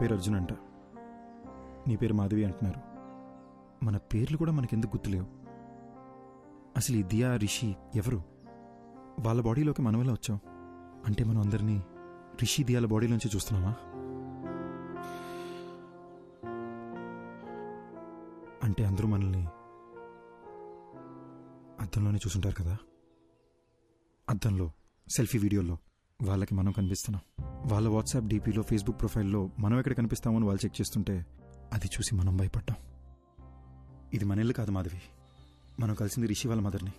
పేరు అర్జున్ అంట, నీ పేరు మాధవి అంటున్నారు. మన పేర్లు కూడా మనకెందుకు గుర్తులేవు? అసలు ఈ దియా, రిషి ఎవరు? వాళ్ళ బాడీలోకి మనం ఎలా వచ్చాం? అంటే మనం అందరినీ రిషి, దియాల బాడీలోంచి చూస్తున్నామా? అంటే అందరూ మనల్ని అద్దంలోనే చూసుంటారు కదా. అద్దంలో సెల్ఫీ వీడియోలో వాళ్ళకి మనం కనిపిస్తున్నాం. వాళ్ళ వాట్సాప్ డీపీలో, ఫేస్బుక్ ప్రొఫైల్లో మనం ఎక్కడ కనిపిస్తామని వాళ్ళు చెక్ చేస్తుంటే అది చూసి మనం భయపడ్డాం. ఇది మన ఇల్లు కాదు మాధవి, మనం కలిసింది రిషి వాళ్ళ మదర్ని.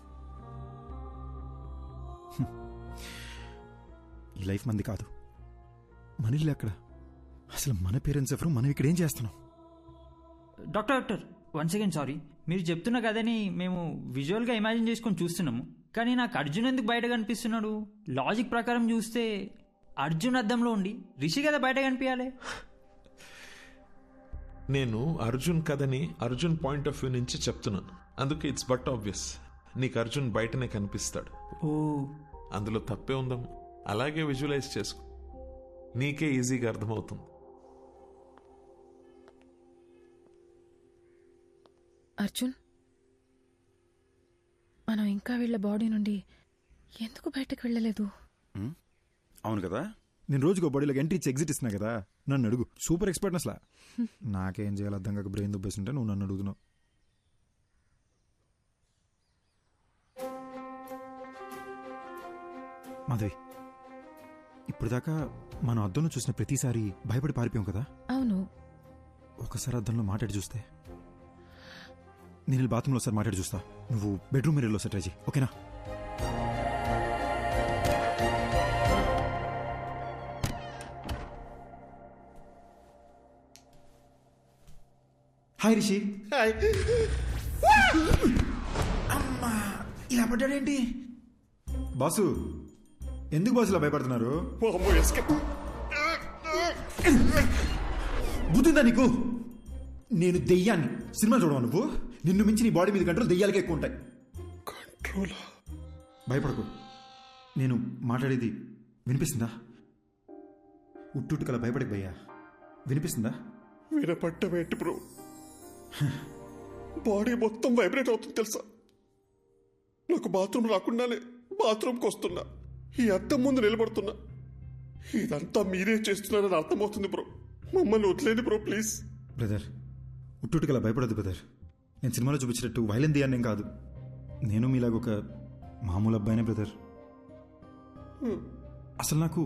ఈ లైఫ్ మంది కాదు, మన ఇల్లు ఎక్కడ? అసలు మన పేరెంట్స్ ఎవరు? మనం ఇక్కడ ఏం చేస్తున్నాం? Doctor one second, sorry. మీరు చెప్తున్న కథని మేము విజువల్గా ఇమాజిన్ చేసుకొని చూస్తున్నాము, కానీ నాకు అర్జున్ ఎందుకు బయట కనిపిస్తున్నాడు? లాజిక్ ప్రకారం చూస్తే అర్జున్ అద్దంలో ఉండి రిషి కదా బయట కనిపించాలి. నేను అర్జున్ కథని అర్జున్ పాయింట్ ఆఫ్ వ్యూ నుంచి చెప్తున్నాను, అందుకే ఇట్స్ బట్ ఆబ్వియస్ నీకు అర్జున్ బయటనే కనిపిస్తాడు. ఓ, అందులో తప్పే ఉందాము. అలాగే విజువలైజ్ చేసుకో, నీకే ఈజీగా అర్థమవుతుంది. అర్జున్, మనం ఇంకా వీళ్ళ బాడీ నుండి ఎందుకు బయటకు వెళ్ళలేదు? అవును కదా, నేను రోజుకో బాడీలోకి ఎంట్రీ ఇచ్చి ఎగ్జిట్ ఇస్తున్నా కదా. నన్ను అడుగు, సూపర్ ఎక్స్పర్ట్ అసలు. నాకేం చేయాలి అర్థం కాక బ్రెయిన్ దుబ్బేస్తుంటే నువ్వు నన్ను అడుగుతున్నావు. మాధవి, ఇప్పుడు దాకా మనం అద్దంలో చూసిన ప్రతిసారి భయపడి పారిపోయాం కదా. అవును. ఒకసారి అద్దంలో మాట్లాడి చూస్తే. నేను బాత్రూంలో ఒకసారి మాట్లాడి చూస్తా, నువ్వు బెడ్రూమ్ మిర్రర్లో ఒకసారి ట్రై చేయి, ఓకేనా? హాయ్ రిషి. అమ్మా, ఇలా పడ్డాడేంటి? బాసు, ఎందుకు బాసు ఇలా భయపడుతున్నారు? బుద్ధిందా నీకు? నేను దెయ్యాన్ని. సినిమా చూడవా నువ్వు? నిన్ను మించి నీ బాడీ మీద కంట్రోల్ దెయ్యాలకే ఎక్కువ ఉంటాయి. కంట్రోల్? భయపడకు, నేను మాట్లాడేది వినిపిస్తుందా? ఉట్టుకలా భయపడకు భయ్యా, వినిపిస్తుందా? వినపడ్డమేంటి బ్రో? బాడీ మొత్తం వైబ్రేట్ అవుతుంది తెలుసా. నాకు బాత్రూమ్ రాకుండానే బాత్రూమ్కి వస్తున్నా, ఈ అద్దం ముందు నిలబడుతున్నా. ఇదంతా మీరే చేస్తున్నారని అర్థమవుతుంది బ్రో. మమ్మల్ని వదిలేండి బ్రో ప్లీజ్. బ్రదర్, ఉట్టుకలా భయపడద్దు బ్రదర్. నేను సినిమాలో చూపించినట్టు వైలెన్ దియాన్నేం కాదు. నేను మీలాగ ఒక మామూలు అబ్బాయినే బ్రదర్. అసలు నాకు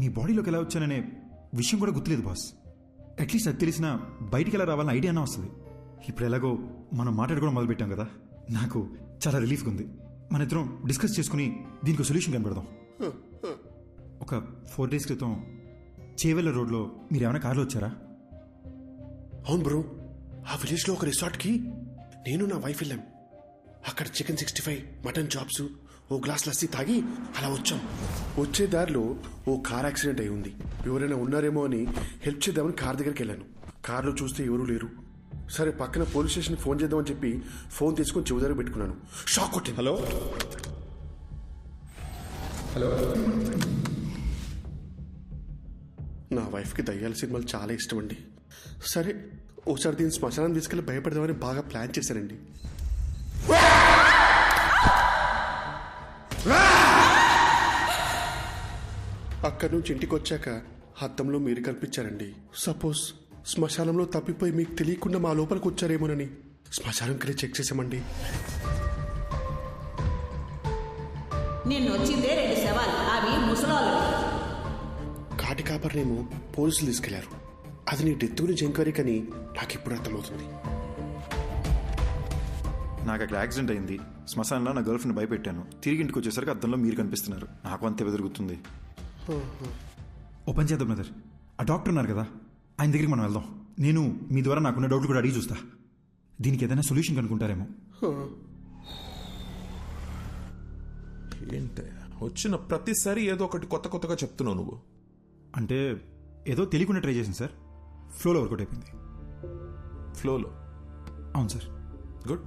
మీ బాడీలోకి ఎలా వచ్చాననే విషయం కూడా గుర్తులేదు బాస్. అట్లీస్ట్ అది తెలిసినా బయటికి ఎలా రావాలని ఐడియా అన్నా వస్తుంది. ఇప్పుడు ఎలాగో మనం మాట్లాడుకోవడం మొదలుపెట్టాం కదా, నాకు చాలా రిలీఫ్గా ఉంది. మన ఇద్దరం డిస్కస్ చేసుకుని దీనికి సొల్యూషన్ కనబడదాం. ఒక 4 days క్రితం చేవెళ్ళ రోడ్లో మీరు ఏమైనా కార్లో వచ్చారా? అవును బ్రో, ఆ విలేజ్లో ఒక రిసార్ట్కి నేను నా వైఫ్ వెళ్ళాం. అక్కడ చికెన్ 65, మటన్ చాప్స్, ఓ గ్లాస్ లస్సీ తాగి అలా వచ్చాం. వచ్చే దారిలో ఓ కార్ యాక్సిడెంట్ అయి ఉంది. ఎవరైనా ఉన్నారేమో అని హెల్ప్ చేద్దామని కార్ దగ్గరికి వెళ్ళాను. కార్లో చూస్తే ఎవరూ లేరు. సరే పక్కన పోలీస్ స్టేషన్కి ఫోన్ చేద్దామని చెప్పి ఫోన్ తీసుకొని చెవి దగ్గర పెట్టుకున్నాను. షాక్ కొట్టింది. Hello hello. నా వైఫ్కి దయ్యాల సినిమాలు చాలా ఇష్టం అండి. సరే ఓసారి దీన్ని శ్మశానం తీసుకెళ్ళి భయపడదామని బాగా ప్లాన్ చేశానండి. అక్కడి నుంచి ఇంటికి వచ్చాక అద్దంలో మీరు కనిపించారండి. సపోజ్ శ్మశానంలో తప్పిపోయి మీకు తెలియకుండా మా లోపలికి వచ్చారేమోనని శ్మశానంకి చెక్ చేసామండి. కాటి కాపర్నేమో పోలీసులు తీసుకెళ్లారు. అది నీ డెత్ గురించి ఎంక్వైరీ కానీ నాకు ఇప్పుడు అర్థమవుతుంది. నాకు అక్కడ యాక్సిడెంట్ అయింది, శ్మశానంలో నా గర్ల్ ఫ్రెండ్ భయపెట్టాను. తిరిగి ఇంటికి వచ్చేసరికి అద్దంలో మీరు కనిపిస్తున్నారు. నాకు అంతే బెదురుగుతుంది. ఓపెన్ చేద్దాం బ్రదర్. ఆ డాక్టర్ ఉన్నారు కదా, ఆయన దగ్గరికి మనం వెళ్దాం. నేను మీ ద్వారా నాకున్న డౌట్లు కూడా అడిగి చూస్తా. దీనికి ఏదైనా సొల్యూషన్ కనుక్కుంటారేమో. ఏంటి వచ్చిన ప్రతిసారి ఏదో ఒకటి కొత్త కొత్తగా చెప్తున్నావు నువ్వు? అంటే ఏదో తెలియకుండా ట్రై చేసింది సార్, ఫ్లోలో వర్కౌట్ అయిపోయింది. ఫ్లోలో? అవును సార్. గుడ్.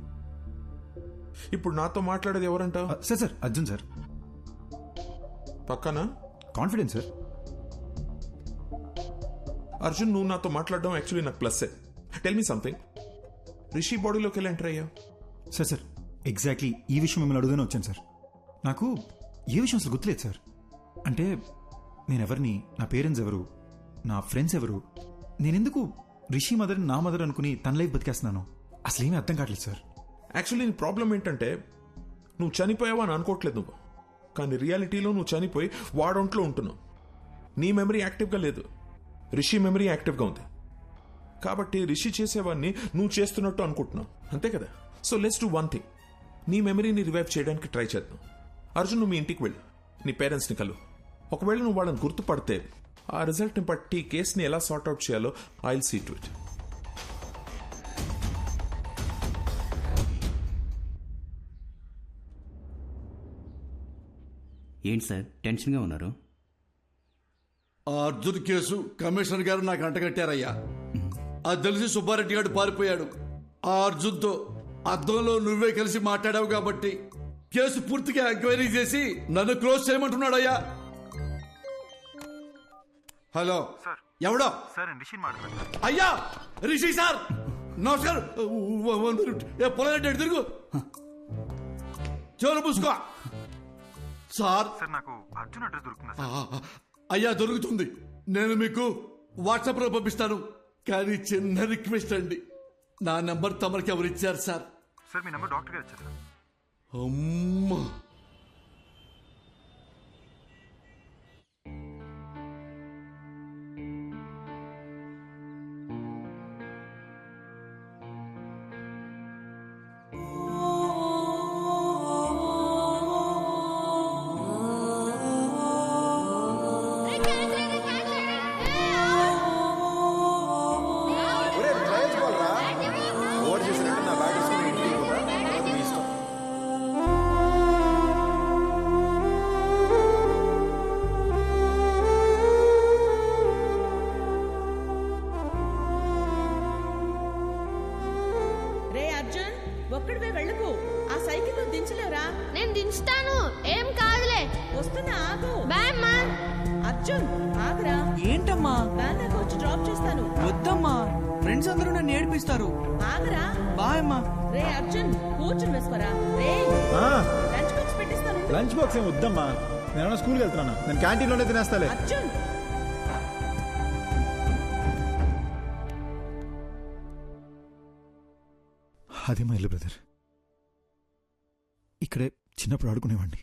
ఇప్పుడు నాతో మాట్లాడేది ఎవరంట? Sir sir Arjun sir. పక్కన? Confidence sir. అర్జున్ నువ్వు నాతో మాట్లాడడం యాక్చువల్లీ నాకు ప్లస్సే. టెల్ మీ సంథింగ్, రిషి బాడీలోకి ఎలా ఎంటర్ అయ్యావు? సార్ ఎగ్జాక్ట్లీ ఈ విషయం మిమ్మల్ని అడుగునే వచ్చాను సార్. నాకు ఏ విషయం అసలు గుర్తులేదు సార్. అంటే నేనెవరిని, నా పేరెంట్స్ ఎవరు, నా ఫ్రెండ్స్ ఎవరు, నేనెందుకు రిషి మదర్ నా మదర్ అనుకుని తన లైఫ్ బతికేస్తున్నాను అసలు ఏమీ అర్థం కావట్లేదు సార్. యాక్చువల్లీ నీ ప్రాబ్లం ఏంటంటే నువ్వు చనిపోయావా అని అనుకోవట్లేదు నువ్వు, కానీ రియాలిటీలో నువ్వు చనిపోయి వాడొంట్లో ఉంటున్నావు. నీ మెమరీ యాక్టివ్గా లేదు, రిషి మెమరీ యాక్టివ్గా ఉంది. కాబట్టి రిషి చేసేవాడిని నువ్వు చేస్తున్నట్టు అనుకుంటున్నావు, అంతే కదా? So let's do one thing, నీ మెమరీని రివైవ్ చేయడానికి ట్రై చేద్దాం. అర్జున్ నువ్వు మీ ఇంటికి వెళ్ళు, నీ పేరెంట్స్ని కలు. ఒకవేళ నువ్వు వాళ్ళని గుర్తుపడితే ఆ రిజల్ట్ని బట్టి కేసుని ఎలా సార్ట్అవుట్ చేయాలో I will see to it. ఏంటి సార్ టెన్షన్గా ఉన్నారు? ఆ అర్జున్ కేసు కమిషనర్ గారు నాకు అంటగట్టారయ్యా. అది తెలిసి సుబ్బారెడ్డి గారు పారిపోయాడు. ఆ అర్జున్తో అద్దంలో నువ్వే కలిసి మాట్లాడావు కాబట్టి కేసు పూర్తిగా ఎంక్వైరీ చేసి నన్ను క్లోజ్ చేయమంటున్నాడు అయ్యా. హలో ఎవడో అయ్యా, రిషి సార్ నమస్కారం. పొలారెడ్డి తిరుగు, చెవులు పూసుకో సార్. నాకు అర్జున్ అడ్రస్ దొరుకుతుంది అయ్యా దొరుకుతుంది, నేను మీకు వాట్సాప్ లో పంపిస్తాను. కానీ చిన్న రిక్వెస్ట్ అండి, నా నెంబర్ తమరికి ఎవరు ఇచ్చారు సార్? సార్ మీ నెంబర్ డాక్టర్ గారు ఇచ్చారు సార్. అమ్మా ఒక్కడివే వెళ్ళకు, ఆ సైకిల్ దించలేవురా? నేను దించుతాను, ఏం కాదులే. వస్తున్నా, ఆగు. బాయ్ అమ్మా. అర్జున్ ఆగరా. ఏంటమ్మా? వ్యాన్ దాకా వచ్చి డ్రాప్ చేస్తాను. వద్దమ్మా, ఫ్రెండ్స్ అందరూ నన్ను ఏడిపిస్తారు. ఆగరా. బాయ్ అమ్మా. రే అర్జున్ కూర్చుని వేసుకోరా. రే లంచ్ బాక్స్ పెట్టిస్తాను. లంచ్ బాక్స్ ఏం వద్దమ్మా, నేను స్కూల్కి వెళ్తున్నాను, నేను క్యాంటీన్లోనే తినేస్తాలే. అర్జున్ అదే మా ఇల్లు బ్రదర్. ఇక్కడే చిన్నప్పుడు ఆడుకునేవాడిని.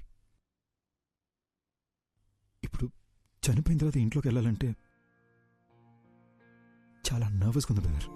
ఇప్పుడు చనిపోయిన తర్వాత ఇంట్లోకి వెళ్ళాలంటే చాలా నర్వస్గా ఉంది బ్రదర్.